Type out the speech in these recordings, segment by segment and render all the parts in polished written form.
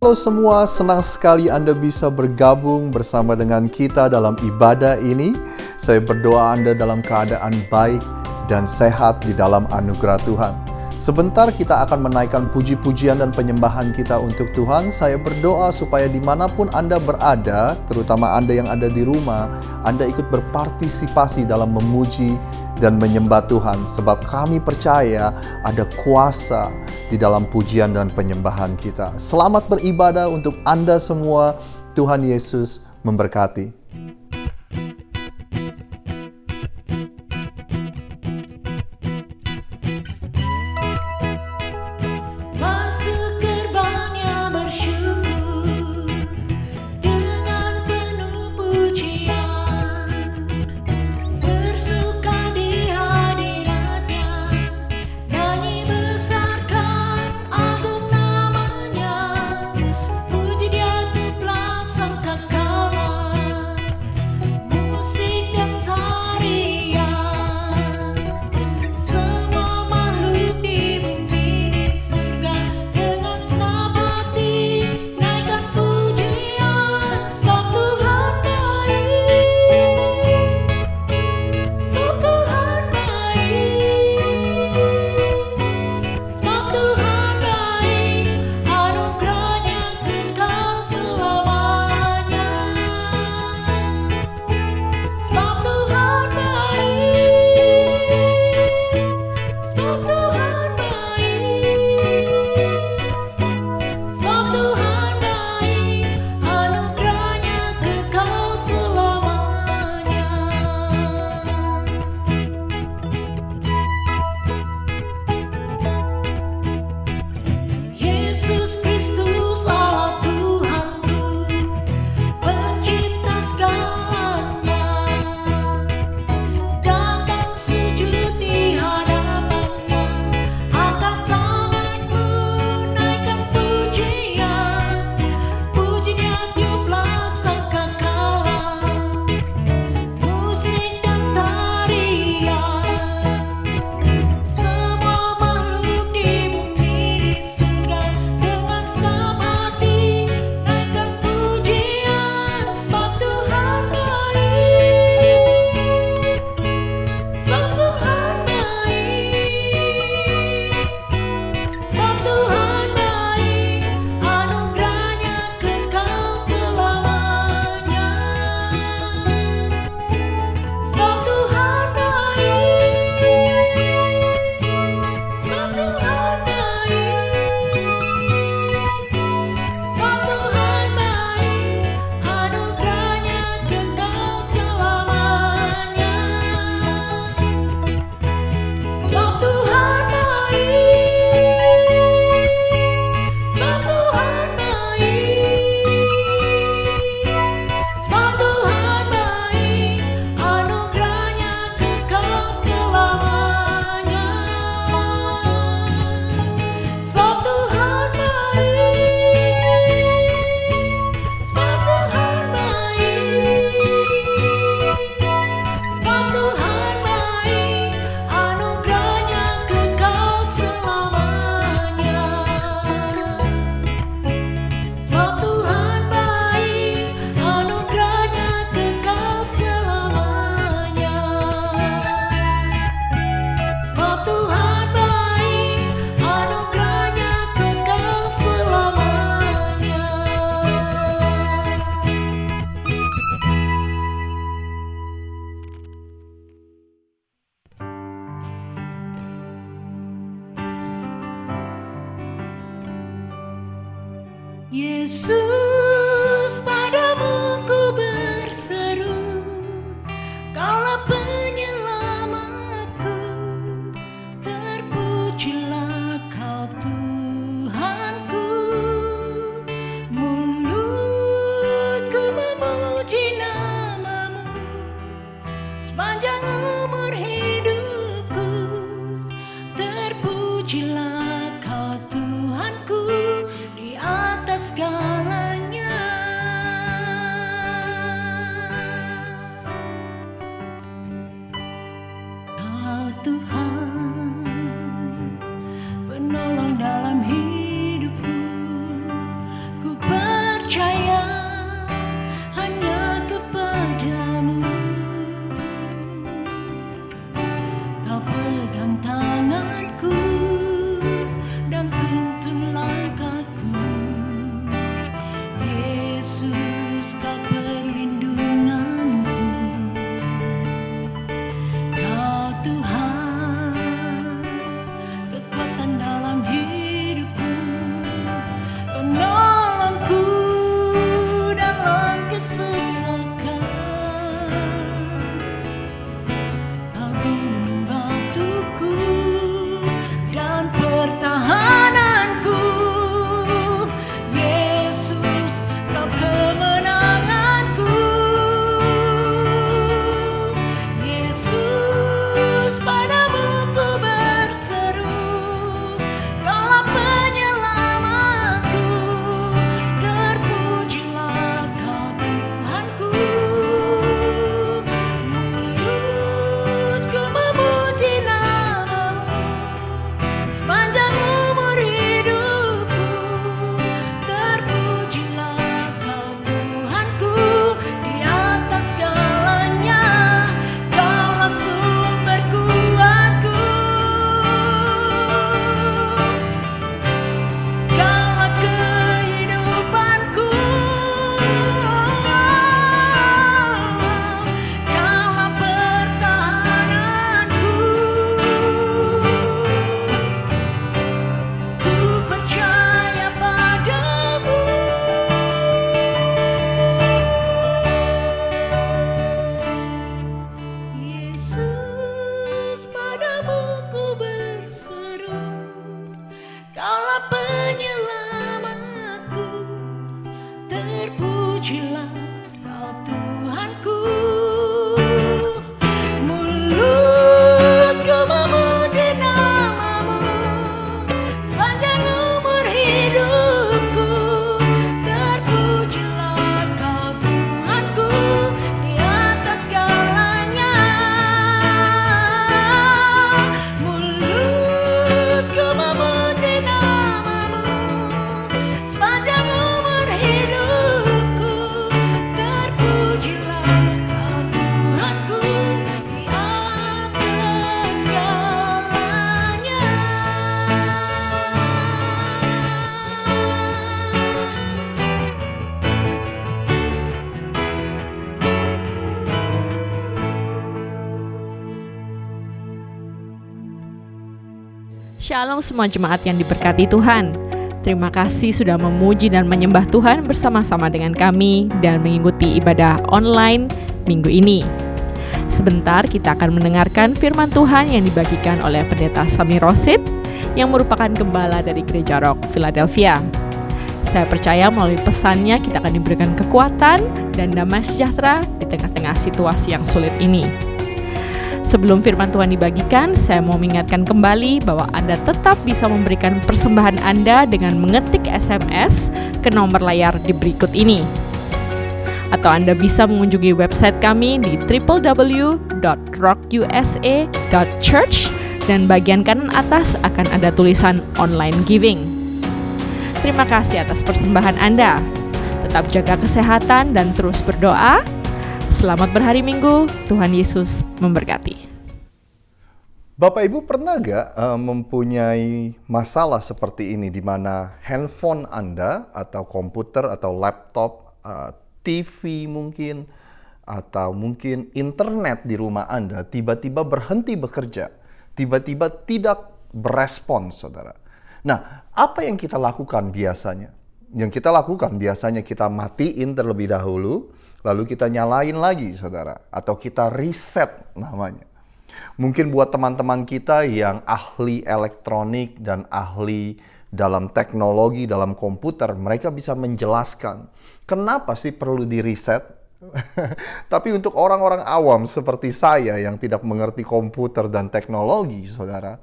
Halo semua, senang sekali Anda bisa bergabung bersama dengan kita dalam ibadah ini. Saya berdoa Anda dalam keadaan baik dan sehat di dalam anugerah Tuhan. Sebentar kita akan menaikkan puji-pujian dan penyembahan kita untuk Tuhan. Saya berdoa supaya dimanapun Anda berada, terutama Anda yang ada di rumah, Anda ikut berpartisipasi dalam memuji dan menyembah Tuhan. Sebab kami percaya ada kuasa di dalam pujian dan penyembahan kita. Selamat beribadah untuk Anda semua. Tuhan Yesus memberkati. Yesus, padamu ku berseru, Kaulah penyelamatku, terpujilah Kau Tuhanku. Mulutku memuji namamu sepanjang umur hidupku, terpujilah Kau Tuhanku di atas segalanya. Kau Tuhan, penolong dalam hidupku, ku Kaulah penyelamatku, terpujilah Kau Tuhanku. Mulutku memuji namamu sepanjang umur hidupku. Terpujilah Kau Tuhanku di atas segalanya. Mulutku memuji namamu sepanjang umur hidupku. Terpujilah Kau Tuhanku di atas segalanya. Shalom semua jemaat yang diberkati Tuhan. Terima kasih sudah memuji dan menyembah Tuhan bersama-sama dengan kami dan mengikuti ibadah online minggu ini. Sebentar kita akan mendengarkan firman Tuhan yang dibagikan oleh Pendeta Sami Rosid yang merupakan gembala dari Gereja Rock Philadelphia. Saya percaya melalui pesannya kita akan diberikan kekuatan dan damai sejahtera di tengah-tengah situasi yang sulit ini. Sebelum firman Tuhan dibagikan, saya mau mengingatkan kembali bahwa Anda tetap bisa memberikan persembahan Anda dengan mengetik SMS ke nomor layar di berikut ini. Atau Anda bisa mengunjungi website kami di www.rockusa.church dan bagian kanan atas akan ada tulisan online giving. Terima kasih atas persembahan Anda. Tetap jaga kesehatan dan terus berdoa. Selamat berhari Minggu, Tuhan Yesus memberkati. Bapak Ibu pernah gak mempunyai masalah seperti ini di mana handphone Anda atau komputer atau laptop, TV mungkin, atau mungkin internet di rumah Anda tiba-tiba berhenti bekerja, tiba-tiba tidak berespon, saudara. Nah, apa yang kita lakukan biasanya? Yang kita lakukan biasanya kita matiin terlebih dahulu, lalu kita nyalain lagi, saudara. Atau kita reset namanya. Mungkin buat teman-teman kita yang ahli elektronik dan ahli dalam teknologi, dalam komputer, mereka bisa menjelaskan kenapa sih perlu di-reset. Tapi untuk orang-orang awam seperti saya yang tidak mengerti komputer dan teknologi, saudara,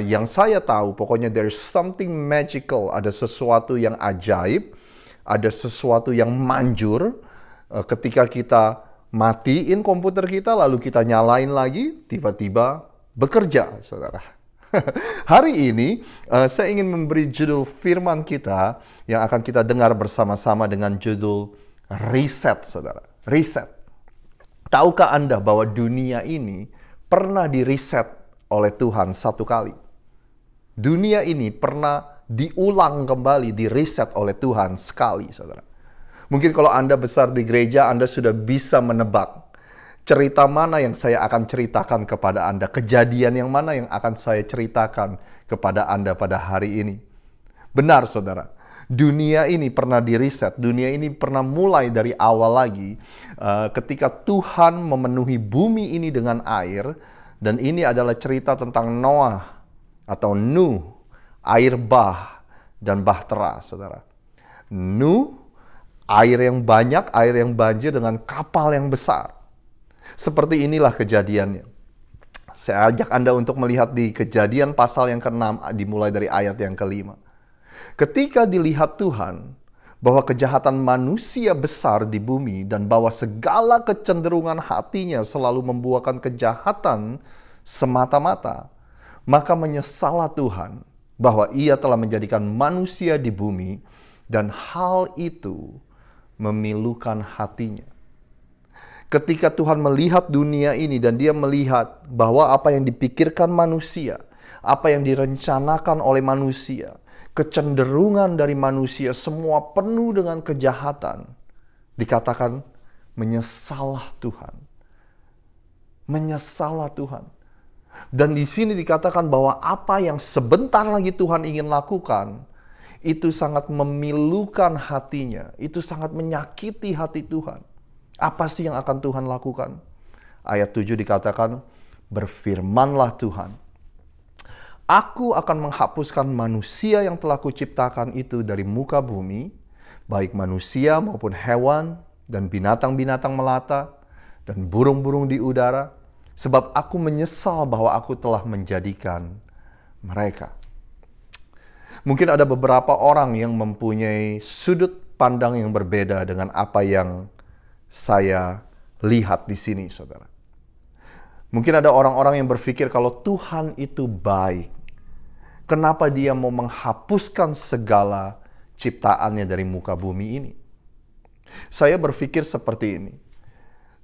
yang saya tahu pokoknya there's something magical, ada sesuatu yang ajaib, ada sesuatu yang manjur ketika kita matiin komputer kita, lalu kita nyalain lagi, tiba-tiba bekerja, saudara. Hari ini, saya ingin memberi judul firman kita yang akan kita dengar bersama-sama dengan judul Reset, saudara. Reset. Tahukah Anda bahwa dunia ini pernah di-reset oleh Tuhan satu kali? Dunia ini pernah diulang kembali, di-reset oleh Tuhan sekali, saudara. Mungkin kalau Anda besar di gereja, Anda sudah bisa menebak cerita mana yang saya akan ceritakan kepada Anda, kejadian yang mana yang akan saya ceritakan kepada Anda pada hari ini. Benar, saudara. Dunia ini pernah di-reset, dunia ini pernah mulai dari awal lagi ketika Tuhan memenuhi bumi ini dengan air, dan ini adalah cerita tentang Noah atau Nuh, air bah dan bahtera, saudara. Nuh, air yang banyak, air yang banjir dengan kapal yang besar. Seperti inilah kejadiannya. Saya ajak Anda untuk melihat di Kejadian pasal yang ke-6, dimulai dari ayat yang ke-5. Ketika dilihat Tuhan bahwa kejahatan manusia besar di bumi dan bahwa segala kecenderungan hatinya selalu membuahkan kejahatan semata-mata, maka menyesallah Tuhan bahwa Ia telah menjadikan manusia di bumi dan hal itu memilukan hatinya. Ketika Tuhan melihat dunia ini dan Dia melihat bahwa apa yang dipikirkan manusia, apa yang direncanakan oleh manusia, kecenderungan dari manusia semua penuh dengan kejahatan, dikatakan menyesallah Tuhan. Menyesallah Tuhan. Dan di sini dikatakan bahwa apa yang sebentar lagi Tuhan ingin lakukan, itu sangat memilukan hatinya. Itu sangat menyakiti hati Tuhan. Apa sih yang akan Tuhan lakukan? Ayat 7 dikatakan, berfirmanlah Tuhan, Aku akan menghapuskan manusia yang telah kuciptakan itu dari muka bumi, baik manusia maupun hewan dan binatang-binatang melata dan burung-burung di udara, sebab aku menyesal bahwa aku telah menjadikan mereka. Mungkin ada beberapa orang yang mempunyai sudut pandang yang berbeda dengan apa yang saya lihat di sini, saudara. Mungkin ada orang-orang yang berpikir kalau Tuhan itu baik, kenapa Dia mau menghapuskan segala ciptaannya dari muka bumi ini? Saya berpikir seperti ini.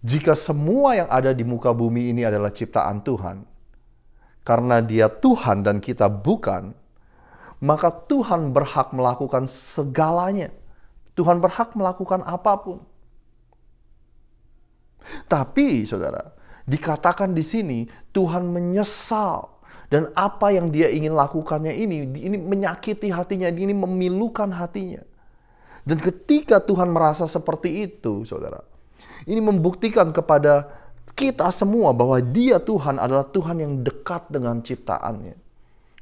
Jika semua yang ada di muka bumi ini adalah ciptaan Tuhan, karena Dia Tuhan dan kita bukan, maka Tuhan berhak melakukan segalanya. Tuhan berhak melakukan apapun. Tapi, saudara, dikatakan di sini Tuhan menyesal, dan apa yang Dia ingin lakukannya ini menyakiti hatinya, ini memilukan hatinya. Dan ketika Tuhan merasa seperti itu, saudara, ini membuktikan kepada kita semua bahwa Dia Tuhan adalah Tuhan yang dekat dengan ciptaannya.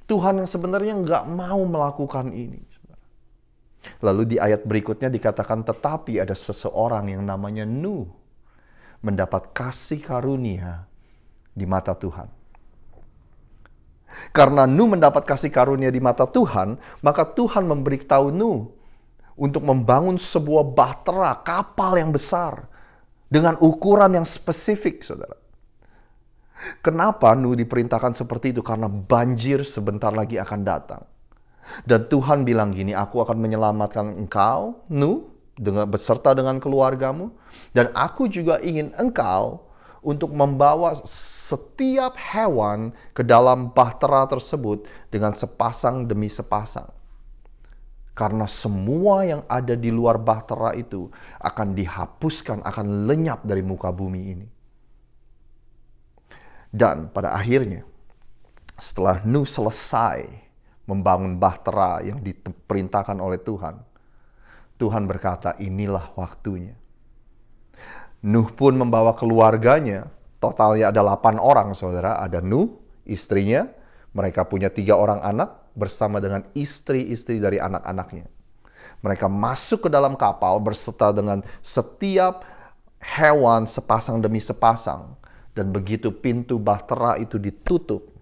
Tuhan yang sebenarnya nggak mau melakukan ini. Lalu di ayat berikutnya dikatakan, tetapi ada seseorang yang namanya Nuh mendapat kasih karunia di mata Tuhan. Karena Nuh mendapat kasih karunia di mata Tuhan, maka Tuhan memberitahu Nuh untuk membangun sebuah bahtera, kapal yang besar dengan ukuran yang spesifik, saudara. Kenapa Nuh diperintahkan seperti itu? Karena banjir sebentar lagi akan datang. Dan Tuhan bilang gini, aku akan menyelamatkan engkau, Nuh, beserta dengan keluargamu. Dan aku juga ingin engkau untuk membawa setiap hewan ke dalam bahtera tersebut dengan sepasang demi sepasang. Karena semua yang ada di luar bahtera itu akan dihapuskan, akan lenyap dari muka bumi ini. Dan pada akhirnya, setelah Nuh selesai membangun bahtera yang diperintahkan oleh Tuhan, Tuhan berkata, inilah waktunya. Nuh pun membawa keluarganya, totalnya ada 8 orang, saudara. Ada Nuh, istrinya, mereka punya 3 orang anak, bersama dengan istri-istri dari anak-anaknya. Mereka masuk ke dalam kapal berserta dengan setiap hewan sepasang demi sepasang. Dan begitu pintu bahtera itu ditutup,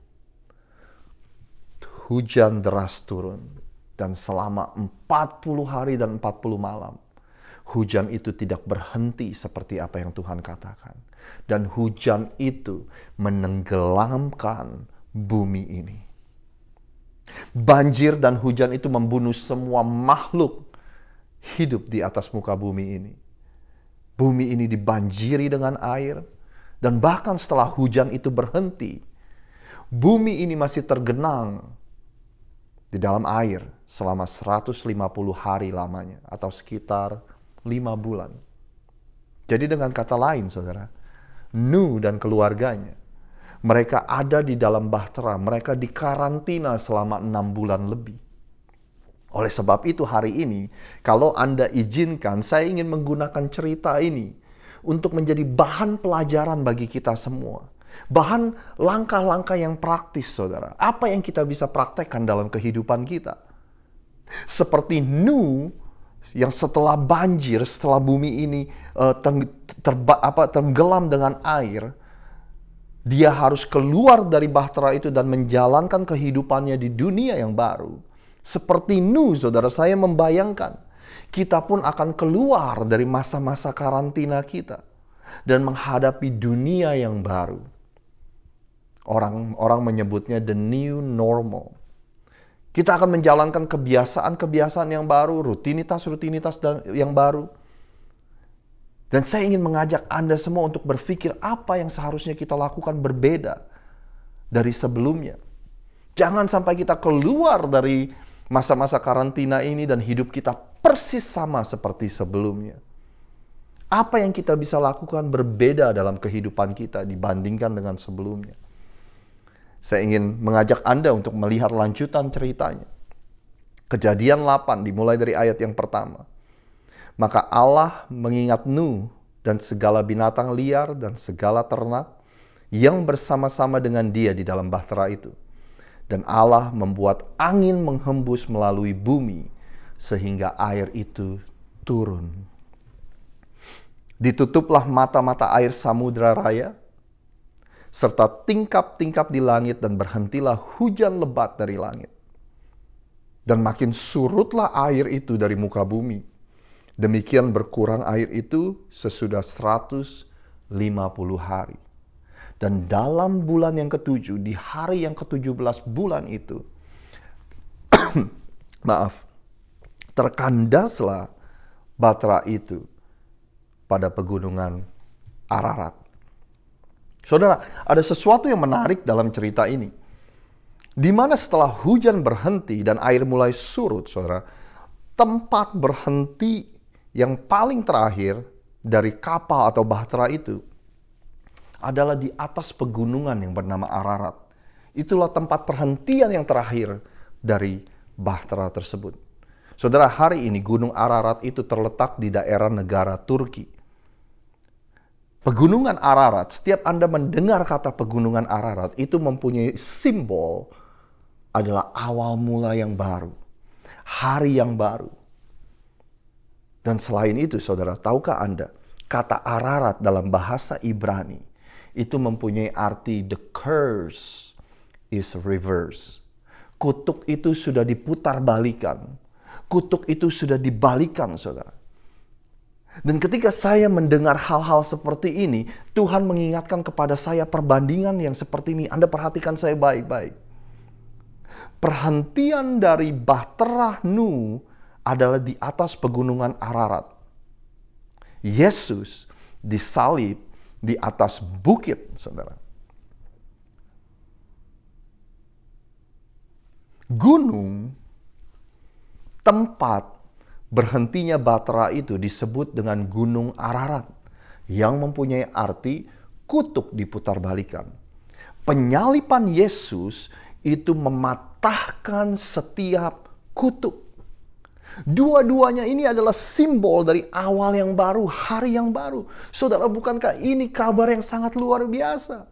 hujan deras turun. Dan selama 40 hari dan 40 malam, hujan itu tidak berhenti seperti apa yang Tuhan katakan. Dan hujan itu menenggelamkan bumi ini. Banjir dan hujan itu membunuh semua makhluk hidup di atas muka bumi ini. Bumi ini dibanjiri dengan air. Dan bahkan setelah hujan itu berhenti, bumi ini masih tergenang di dalam air selama 150 hari lamanya, atau sekitar 5 bulan. Jadi dengan kata lain, saudara, Nuh dan keluarganya, mereka ada di dalam bahtera, mereka dikarantina selama 6 bulan lebih. Oleh sebab itu hari ini, kalau Anda izinkan, saya ingin menggunakan cerita ini untuk menjadi bahan pelajaran bagi kita semua. Bahan langkah-langkah yang praktis, saudara. Apa yang kita bisa praktekkan dalam kehidupan kita. Seperti Nuh yang setelah banjir, setelah bumi ini tenggelam dengan air, dia harus keluar dari bahtera itu dan menjalankan kehidupannya di dunia yang baru. Seperti Nuh, saudara, saya membayangkan kita pun akan keluar dari masa-masa karantina kita dan menghadapi dunia yang baru. Orang menyebutnya the new normal. Kita akan menjalankan kebiasaan-kebiasaan yang baru, rutinitas-rutinitas yang baru. Dan saya ingin mengajak Anda semua untuk berpikir apa yang seharusnya kita lakukan berbeda dari sebelumnya. Jangan sampai kita keluar dari masa-masa karantina ini dan hidup kita persis sama seperti sebelumnya. Apa yang kita bisa lakukan berbeda dalam kehidupan kita dibandingkan dengan sebelumnya. Saya ingin mengajak Anda untuk melihat lanjutan ceritanya. Kejadian 8 dimulai dari ayat yang pertama. Maka Allah mengingat Nuh dan segala binatang liar dan segala ternak yang bersama-sama dengan dia di dalam bahtera itu. Dan Allah membuat angin menghembus melalui bumi sehingga air itu turun. Ditutuplah mata-mata air samudra raya, serta tingkap-tingkap di langit, dan berhentilah hujan lebat dari langit. Dan makin surutlah air itu dari muka bumi. Demikian berkurang air itu sesudah 150 hari. Dan dalam bulan yang ketujuh, di hari yang ke-17 bulan itu, terkandaslah batra itu pada pegunungan Ararat. Saudara, ada sesuatu yang menarik dalam cerita ini. Di mana setelah hujan berhenti dan air mulai surut, saudara, tempat berhenti yang paling terakhir dari kapal atau bahtera itu adalah di atas pegunungan yang bernama Ararat. Itulah tempat perhentian yang terakhir dari bahtera tersebut. Saudara, hari ini Gunung Ararat itu terletak di daerah negara Turki. Pegunungan Ararat, setiap Anda mendengar kata pegunungan Ararat, itu mempunyai simbol adalah awal mula yang baru, hari yang baru. Dan selain itu, saudara, tahukah Anda, kata Ararat dalam bahasa Ibrani itu mempunyai arti the curse is reversed. Kutuk itu sudah diputar balikan. Kutuk itu sudah dibalikan, saudara. Dan ketika saya mendengar hal-hal seperti ini, Tuhan mengingatkan kepada saya perbandingan yang seperti ini. Anda perhatikan saya baik-baik. Perhentian dari bahtera Nuh adalah di atas pegunungan Ararat. Yesus disalib di atas bukit, saudara. Gunung, tempat berhentinya bahtera itu disebut dengan Gunung Ararat, yang mempunyai arti kutuk diputarbalikan. Penyaliban Yesus itu mematahkan setiap kutuk. Dua-duanya ini adalah simbol dari awal yang baru, hari yang baru. Saudara, bukankah ini kabar yang sangat luar biasa?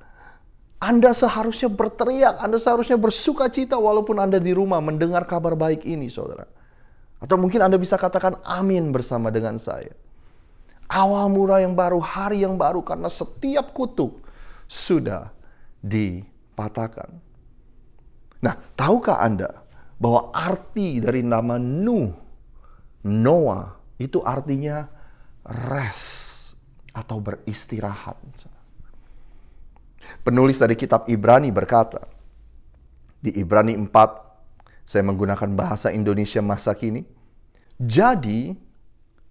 Anda seharusnya berteriak, Anda seharusnya bersuka cita walaupun Anda di rumah mendengar kabar baik ini, saudara. Atau mungkin Anda bisa katakan amin bersama dengan saya. Awal mula yang baru, hari yang baru, karena setiap kutuk sudah dipatahkan. Nah, tahukah Anda bahwa arti dari nama Noah itu artinya rest atau beristirahat. Penulis dari kitab Ibrani berkata, di Ibrani 4, saya menggunakan bahasa Indonesia masa kini, jadi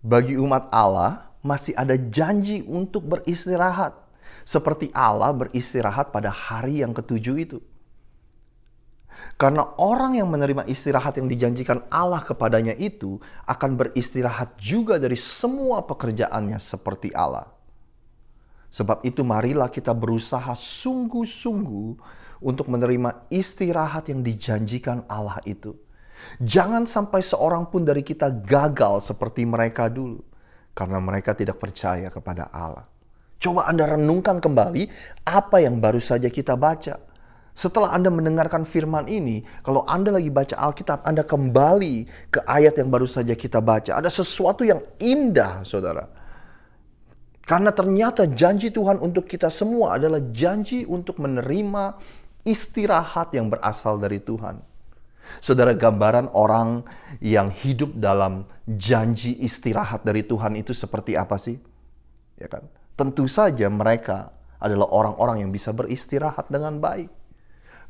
bagi umat Allah masih ada janji untuk beristirahat, seperti Allah beristirahat pada hari yang ketujuh itu. Karena orang yang menerima istirahat yang dijanjikan Allah kepadanya itu akan beristirahat juga dari semua pekerjaannya seperti Allah. Sebab itu marilah kita berusaha sungguh-sungguh untuk menerima istirahat yang dijanjikan Allah itu. Jangan sampai seorang pun dari kita gagal seperti mereka dulu, karena mereka tidak percaya kepada Allah. Coba Anda renungkan kembali apa yang baru saja kita baca. Setelah Anda mendengarkan firman ini, kalau Anda lagi baca Alkitab, Anda kembali ke ayat yang baru saja kita baca. Ada sesuatu yang indah, saudara. Karena ternyata janji Tuhan untuk kita semua adalah janji untuk menerima istirahat yang berasal dari Tuhan. Saudara, gambaran orang yang hidup dalam janji istirahat dari Tuhan itu seperti apa sih? Ya kan? Tentu saja mereka adalah orang-orang yang bisa beristirahat dengan baik.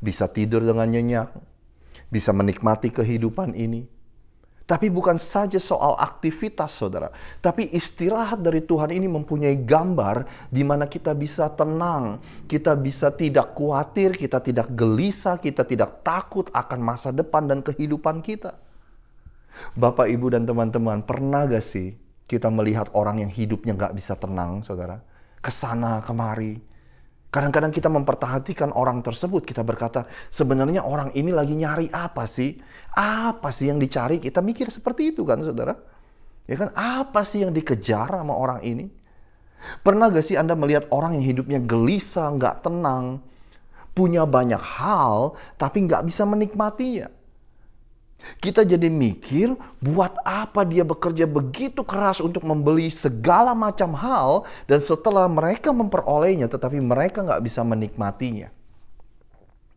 Bisa tidur dengan nyenyak. Bisa menikmati kehidupan ini. Tapi bukan saja soal aktivitas, saudara. Tapi istirahat dari Tuhan ini mempunyai gambar di mana kita bisa tenang. Kita bisa tidak khawatir, kita tidak gelisah, kita tidak takut akan masa depan dan kehidupan kita. Bapak, Ibu, dan teman-teman, pernah gak sih kita melihat orang yang hidupnya gak bisa tenang, saudara? Kesana, kemari. Kadang-kadang kita memperhatikan orang tersebut, kita berkata, sebenarnya orang ini lagi nyari apa sih? Apa sih yang dicari? Kita mikir seperti itu kan, saudara? Ya kan, apa sih yang dikejar sama orang ini? Pernah gak sih Anda melihat orang yang hidupnya gelisah, gak tenang? punya banyak hal, tapi nggak bisa menikmatinya. Kita jadi mikir, buat apa dia bekerja begitu keras untuk membeli segala macam hal, dan setelah mereka memperolehnya, tetapi mereka nggak bisa menikmatinya.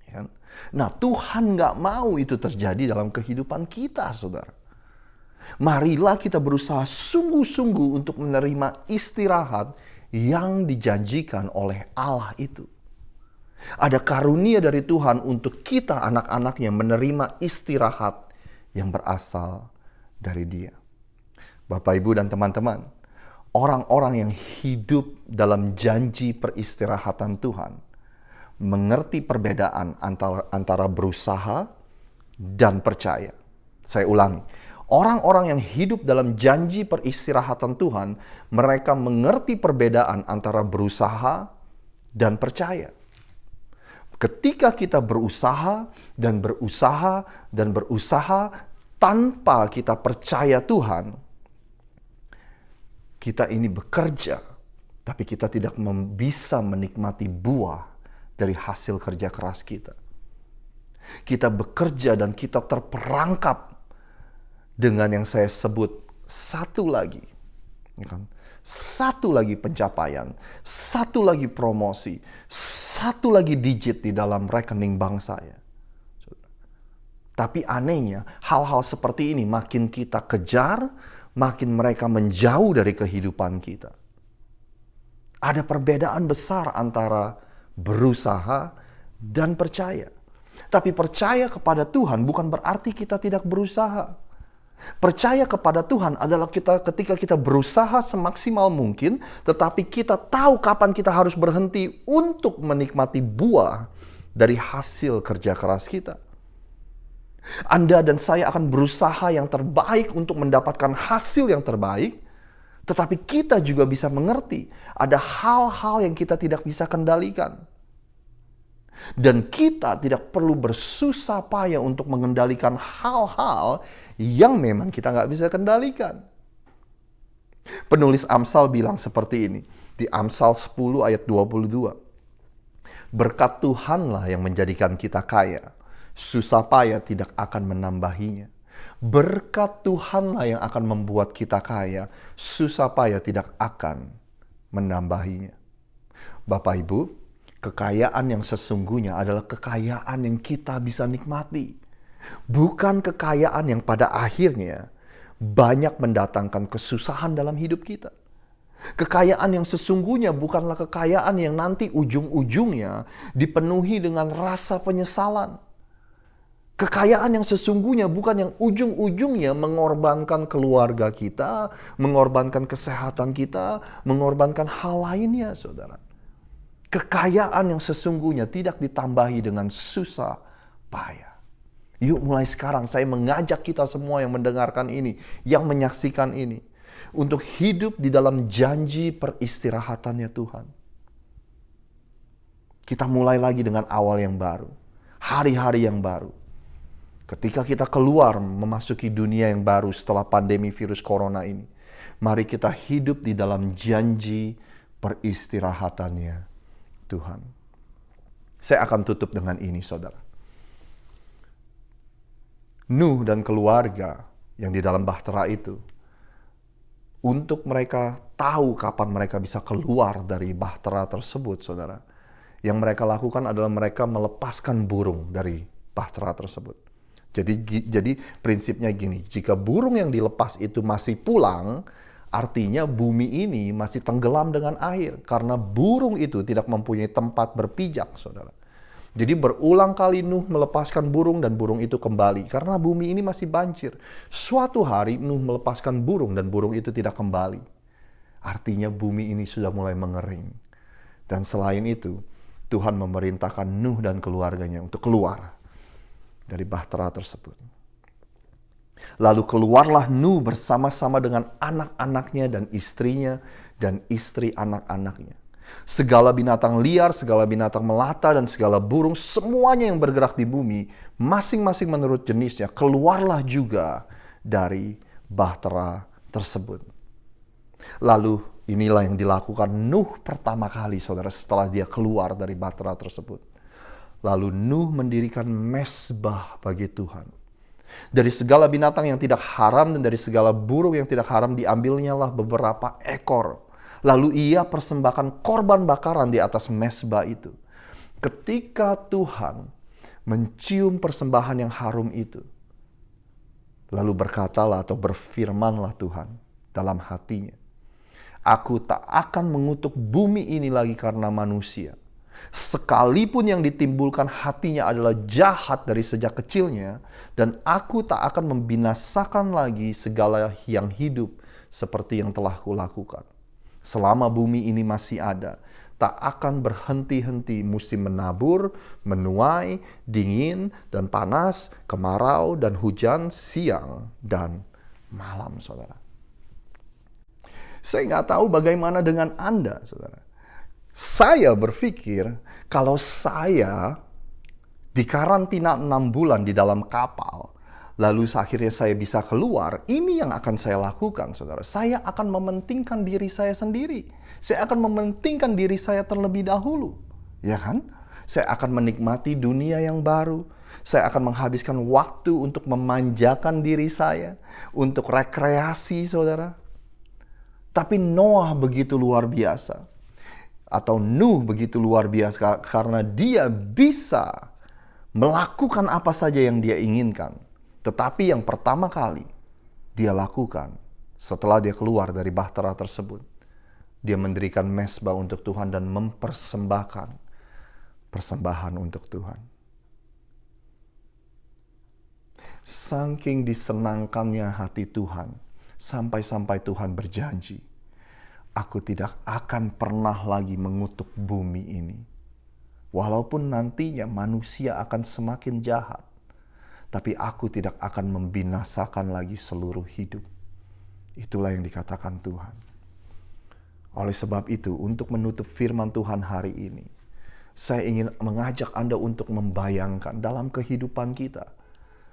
Ya kan? Nah, Tuhan nggak mau itu terjadi dalam kehidupan kita, saudara. Marilah kita berusaha sungguh-sungguh untuk menerima istirahat yang dijanjikan oleh Allah itu. Ada karunia dari Tuhan untuk kita anak-anaknya menerima istirahat yang berasal dari Dia. Bapak, Ibu, dan teman-teman, orang-orang yang hidup dalam janji peristirahatan Tuhan mengerti perbedaan antara berusaha dan percaya. Saya ulangi, orang-orang yang hidup dalam janji peristirahatan Tuhan, mereka mengerti perbedaan antara berusaha dan percaya. Ketika kita berusaha dan berusaha dan berusaha tanpa kita percaya Tuhan, kita ini bekerja, tapi kita tidak bisa menikmati buah dari hasil kerja keras kita. Kita bekerja dan kita terperangkap dengan yang saya sebut satu lagi, satu lagi pencapaian, satu lagi promosi, satu lagi digit di dalam rekening bank saya. Tapi anehnya, hal-hal seperti ini makin kita kejar, makin mereka menjauh dari kehidupan kita. Ada perbedaan besar antara berusaha dan percaya. Tapi percaya kepada Tuhan bukan berarti kita tidak berusaha. Percaya kepada Tuhan adalah ketika kita berusaha semaksimal mungkin, tetapi kita tahu kapan kita harus berhenti untuk menikmati buah dari hasil kerja keras kita. Anda dan saya akan berusaha yang terbaik untuk mendapatkan hasil yang terbaik, tetapi kita juga bisa mengerti ada hal-hal yang kita tidak bisa kendalikan. Dan kita tidak perlu bersusah payah untuk mengendalikan hal-hal yang memang kita nggak bisa kendalikan. Penulis Amsal bilang seperti ini, di Amsal 10 ayat 22. Berkat Tuhanlah yang menjadikan kita kaya, susah payah tidak akan menambahinya. Berkat Tuhanlah yang akan membuat kita kaya, susah payah tidak akan menambahinya. Bapak, Ibu, kekayaan yang sesungguhnya adalah kekayaan yang kita bisa nikmati. Bukan kekayaan yang pada akhirnya banyak mendatangkan kesusahan dalam hidup kita. Kekayaan yang sesungguhnya bukanlah kekayaan yang nanti ujung-ujungnya dipenuhi dengan rasa penyesalan. Kekayaan yang sesungguhnya bukan yang ujung-ujungnya mengorbankan keluarga kita, mengorbankan kesehatan kita, mengorbankan hal lainnya, saudara. Kekayaan yang sesungguhnya tidak ditambahi dengan susah payah. Yuk, mulai sekarang saya mengajak kita semua yang mendengarkan ini, yang menyaksikan ini, untuk hidup di dalam janji peristirahatannya Tuhan. Kita mulai lagi dengan awal yang baru, hari-hari yang baru. Ketika kita keluar memasuki dunia yang baru setelah pandemi virus corona ini, mari kita hidup di dalam janji peristirahatannya Tuhan. Saya akan tutup dengan ini, saudara. Nuh dan keluarga yang di dalam bahtera itu, untuk mereka tahu kapan mereka bisa keluar dari bahtera tersebut, saudara, yang mereka lakukan adalah mereka melepaskan burung dari bahtera tersebut. Jadi prinsipnya gini, jika burung yang dilepas itu masih pulang, artinya bumi ini masih tenggelam dengan air, karena burung itu tidak mempunyai tempat berpijak, saudara. Jadi berulang kali Nuh melepaskan burung dan burung itu kembali, karena bumi ini masih banjir. Suatu hari Nuh melepaskan burung dan burung itu tidak kembali. Artinya bumi ini sudah mulai mengering. Dan selain itu, Tuhan memerintahkan Nuh dan keluarganya untuk keluar dari bahtera tersebut. Lalu keluarlah Nuh bersama-sama dengan anak-anaknya dan istrinya dan istri anak-anaknya. Segala binatang liar, segala binatang melata, dan segala burung, semuanya yang bergerak di bumi, masing-masing menurut jenisnya, keluarlah juga dari bahtera tersebut. Lalu inilah yang dilakukan Nuh pertama kali, saudara, setelah dia keluar dari bahtera tersebut. Lalu Nuh mendirikan mezbah bagi Tuhan. Dari segala binatang yang tidak haram dan dari segala burung yang tidak haram diambilnyalah beberapa ekor. Lalu ia persembahkan korban bakaran di atas mezbah itu. Ketika Tuhan mencium persembahan yang harum itu, lalu berkatalah atau berfirmanlah Tuhan dalam hatinya, "Aku tak akan mengutuk bumi ini lagi karena manusia. Sekalipun yang ditimbulkan hatinya adalah jahat dari sejak kecilnya, dan aku tak akan membinasakan lagi segala yang hidup seperti yang telah kulakukan. Selama bumi ini masih ada, tak akan berhenti-henti musim menabur, menuai, dingin dan panas, kemarau dan hujan, siang dan malam," saudara. Saya nggak tahu bagaimana dengan Anda, saudara. Saya berpikir kalau saya dikarantina 6 bulan di dalam kapal, lalu akhirnya saya bisa keluar, ini yang akan saya lakukan, saudara. Saya akan mementingkan diri saya sendiri. Saya akan mementingkan diri saya terlebih dahulu. Ya kan? Saya akan menikmati dunia yang baru. Saya akan menghabiskan waktu untuk memanjakan diri saya, untuk rekreasi, saudara. Tapi Noah begitu luar biasa. Atau Nuh begitu luar biasa karena dia bisa melakukan apa saja yang dia inginkan. Tetapi yang pertama kali dia lakukan setelah dia keluar dari bahtera tersebut, dia mendirikan mezbah untuk Tuhan dan mempersembahkan persembahan untuk Tuhan. Saking disenangkannya hati Tuhan, sampai-sampai Tuhan berjanji, "Aku tidak akan pernah lagi mengutuk bumi ini. Walaupun nantinya manusia akan semakin jahat, tapi aku tidak akan membinasakan lagi seluruh hidup." Itulah yang dikatakan Tuhan. Oleh sebab itu, untuk menutup firman Tuhan hari ini, saya ingin mengajak Anda untuk membayangkan dalam kehidupan kita,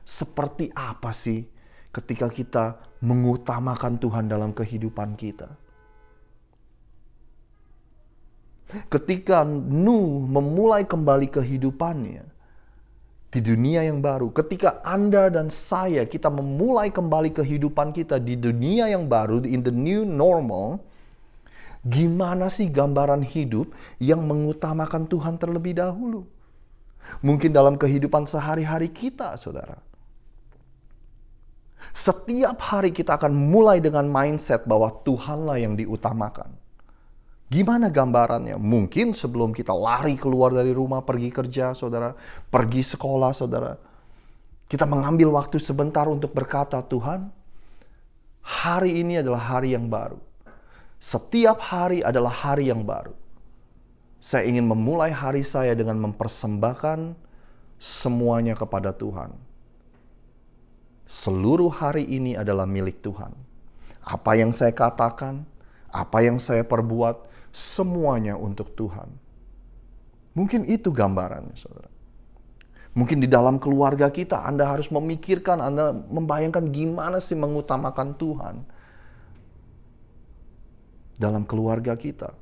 seperti apa sih ketika kita mengutamakan Tuhan dalam kehidupan kita. Ketika Nuh memulai kembali kehidupannya di dunia yang baru, ketika Anda dan saya, kita memulai kembali kehidupan kita di dunia yang baru, in the new normal, gimana sih gambaran hidup yang mengutamakan Tuhan terlebih dahulu? Mungkin dalam kehidupan sehari-hari kita, saudara. Setiap hari kita akan mulai dengan mindset bahwa Tuhanlah yang diutamakan. Gimana gambarannya? Mungkin sebelum kita lari keluar dari rumah, pergi kerja, saudara, pergi sekolah, saudara, kita mengambil waktu sebentar untuk berkata, "Tuhan, hari ini adalah hari yang baru. Setiap hari adalah hari yang baru. Saya ingin memulai hari saya dengan mempersembahkan semuanya kepada Tuhan. Seluruh hari ini adalah milik Tuhan. Apa yang saya katakan, apa yang saya perbuat, semuanya untuk Tuhan." Mungkin itu gambarannya, saudara. Mungkin di dalam keluarga kita, Anda harus memikirkan, Anda membayangkan gimana sih mengutamakan Tuhan dalam keluarga kita.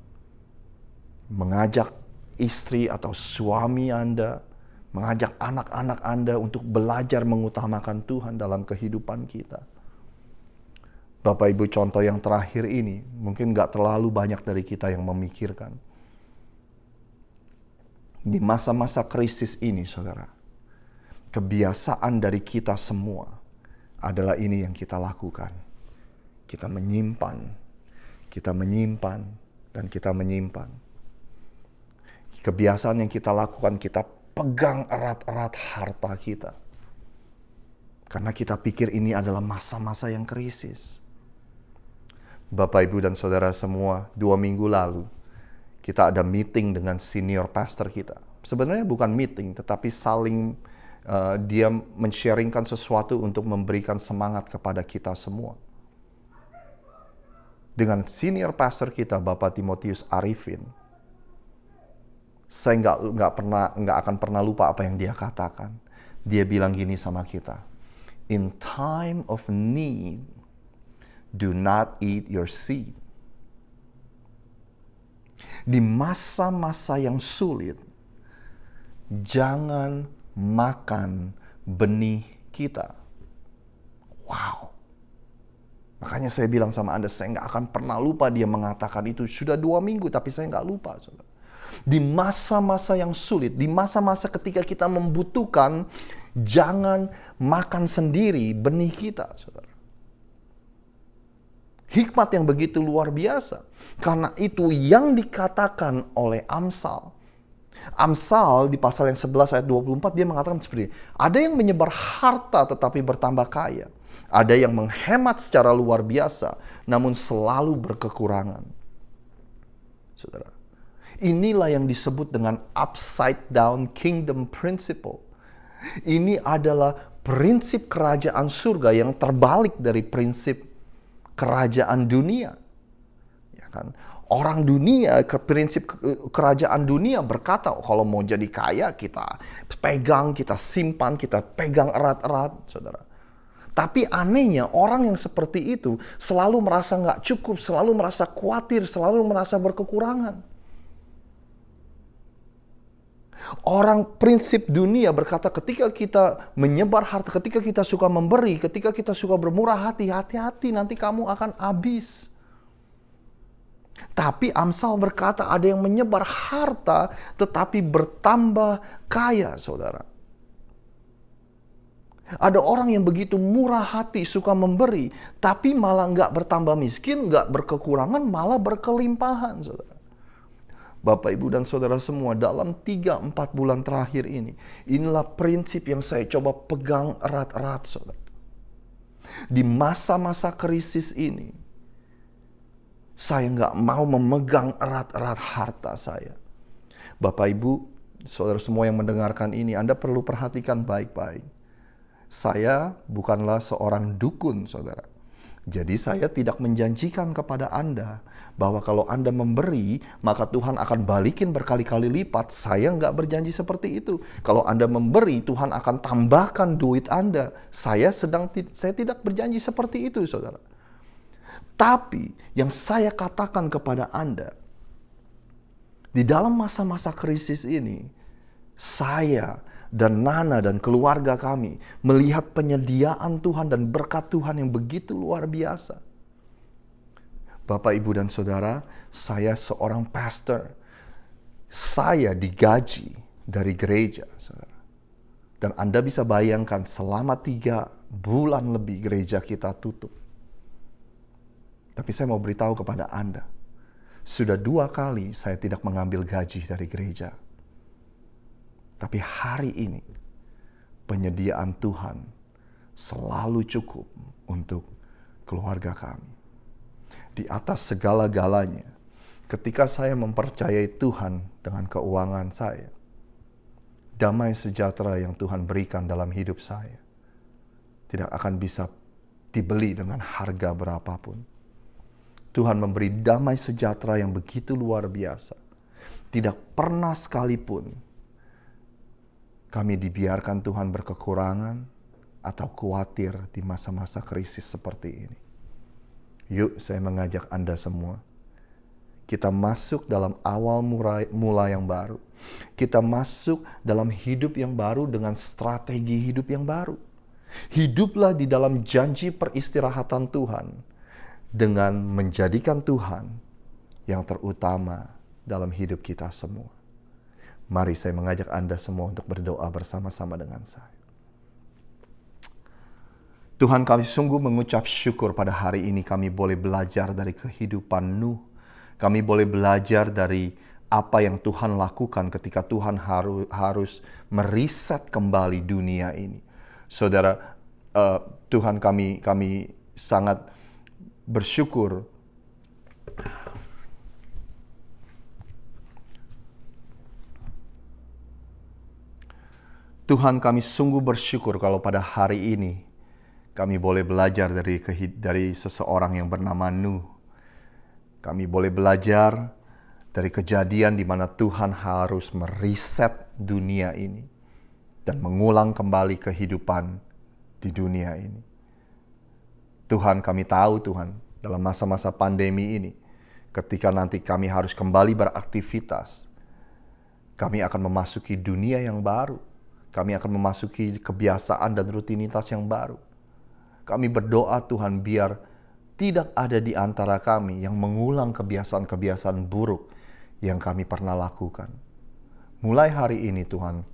Mengajak istri atau suami Anda, mengajak anak-anak Anda untuk belajar mengutamakan Tuhan dalam kehidupan kita. Bapak Ibu, contoh yang terakhir ini mungkin gak terlalu banyak dari kita yang memikirkan. Di masa-masa krisis ini, saudara, kebiasaan dari kita semua adalah ini yang kita lakukan. Kita menyimpan, dan kita menyimpan. Kebiasaan yang kita lakukan, kita pegang erat-erat harta kita. Karena kita pikir ini adalah masa-masa yang krisis. Bapak, Ibu, dan Saudara semua, 2 minggu lalu, kita ada meeting dengan senior pastor kita. Sebenarnya bukan meeting, tetapi saling dia men-sharingkan sesuatu untuk memberikan semangat kepada kita semua. Dengan senior pastor kita, Bapak Timotius Arifin, saya nggak akan pernah lupa apa yang dia katakan. Dia bilang gini sama kita, "In time of need, do not eat your seed." Di masa-masa yang sulit, jangan makan benih kita. Wow. Makanya saya bilang sama Anda, saya nggak akan pernah lupa dia mengatakan itu. Sudah 2 minggu, tapi saya nggak lupa, saudara. Di masa-masa yang sulit, di masa-masa ketika kita membutuhkan, jangan makan sendiri benih kita, saudara. Hikmat yang begitu luar biasa. Karena itu yang dikatakan oleh Amsal. Amsal di pasal yang 11 ayat 24 dia mengatakan seperti ini. Ada yang menyebar harta tetapi bertambah kaya. Ada yang menghemat secara luar biasa namun selalu berkekurangan. Saudara, inilah yang disebut dengan upside down kingdom principle. Ini adalah prinsip kerajaan surga yang terbalik dari prinsip kerajaan dunia. Ya kan? Orang dunia, prinsip kerajaan dunia berkata, kalau mau jadi kaya kita pegang, kita simpan, kita pegang erat-erat, saudara. Tapi anehnya orang yang seperti itu selalu merasa nggak cukup, selalu merasa khawatir, selalu merasa berkekurangan. Orang prinsip dunia berkata ketika kita menyebar harta, ketika kita suka memberi, ketika kita suka bermurah hati, hati-hati nanti kamu akan habis. Tapi Amsal berkata ada yang menyebar harta tetapi bertambah kaya, saudara. Ada orang yang begitu murah hati, suka memberi, tapi malah nggak bertambah miskin, nggak berkekurangan, malah berkelimpahan, saudara. Bapak, Ibu, dan saudara semua, dalam 3-4 bulan terakhir ini, inilah prinsip yang saya coba pegang erat-erat, saudara. Di masa-masa krisis ini, saya nggak mau memegang erat-erat harta saya. Bapak, Ibu, saudara semua yang mendengarkan ini, Anda perlu perhatikan baik-baik. Saya bukanlah seorang dukun, saudara. Jadi saya tidak menjanjikan kepada Anda bahwa kalau Anda memberi, maka Tuhan akan balikin berkali-kali lipat. Saya nggak berjanji seperti itu. Kalau Anda memberi, Tuhan akan tambahkan duit Anda. Saya tidak berjanji seperti itu, saudara. Tapi yang saya katakan kepada Anda, di dalam masa-masa krisis ini, saya dan Nana dan keluarga kami melihat penyediaan Tuhan dan berkat Tuhan yang begitu luar biasa. Bapak, Ibu, dan saudara, saya seorang pastor. Saya digaji dari gereja, saudara. Dan Anda bisa bayangkan selama 3 bulan lebih gereja kita tutup. Tapi saya mau beritahu kepada Anda, sudah 2 kali saya tidak mengambil gaji dari gereja. Tapi hari ini, penyediaan Tuhan selalu cukup untuk keluarga kami. Di atas segala-galanya, ketika saya mempercayai Tuhan dengan keuangan saya, damai sejahtera yang Tuhan berikan dalam hidup saya tidak akan bisa dibeli dengan harga berapapun. Tuhan memberi damai sejahtera yang begitu luar biasa. Tidak pernah sekalipun kami dibiarkan Tuhan berkekurangan atau khawatir di masa-masa krisis seperti ini. Yuk, saya mengajak Anda semua. Kita masuk dalam awal mula yang baru. Kita masuk dalam hidup yang baru dengan strategi hidup yang baru. Hiduplah di dalam janji peristirahatan Tuhan dengan menjadikan Tuhan yang terutama dalam hidup kita semua. Mari saya mengajak Anda semua untuk berdoa bersama-sama dengan saya. Tuhan, kami sungguh mengucap syukur pada hari ini kami boleh belajar dari kehidupan Nuh. Kami boleh belajar dari apa yang Tuhan lakukan ketika Tuhan harus meriset kembali dunia ini. Saudara, Tuhan, kami sangat bersyukur Tuhan, kami sungguh bersyukur kalau pada hari ini kami boleh belajar dari seseorang yang bernama Nuh. Kami boleh belajar dari kejadian di mana Tuhan harus meriset dunia ini dan mengulang kembali kehidupan di dunia ini. Tuhan, kami tahu Tuhan, dalam masa-masa pandemi ini, ketika nanti kami harus kembali beraktivitas, Kami akan memasuki dunia yang baru. Kami akan memasuki kebiasaan dan rutinitas yang baru. Kami berdoa Tuhan, biar tidak ada di antara kami yang mengulang kebiasaan-kebiasaan buruk yang kami pernah lakukan. Mulai hari ini Tuhan,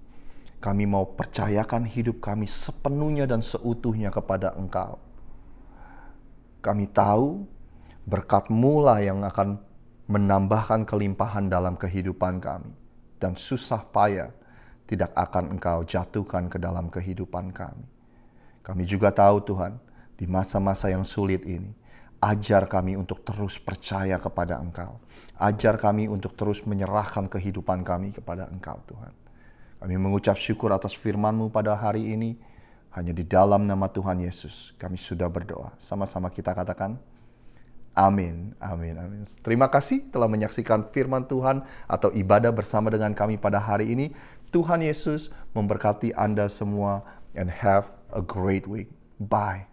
kami mau percayakan hidup kami sepenuhnya dan seutuhnya kepada Engkau. Kami tahu berkat-Mu lah yang akan menambahkan kelimpahan dalam kehidupan kami. Dan susah payah tidak akan Engkau jatuhkan ke dalam kehidupan kami. Kami juga tahu Tuhan, di masa-masa yang sulit ini, ajar kami untuk terus percaya kepada Engkau. Ajar kami untuk terus menyerahkan kehidupan kami kepada Engkau Tuhan. Kami mengucap syukur atas firman-Mu pada hari ini. Hanya di dalam nama Tuhan Yesus kami sudah berdoa. Sama-sama kita katakan, amin, amin, amin. Terima kasih telah menyaksikan firman Tuhan atau ibadah bersama dengan kami pada hari ini. Tuhan Yesus memberkati Anda semua and have a great week. Bye.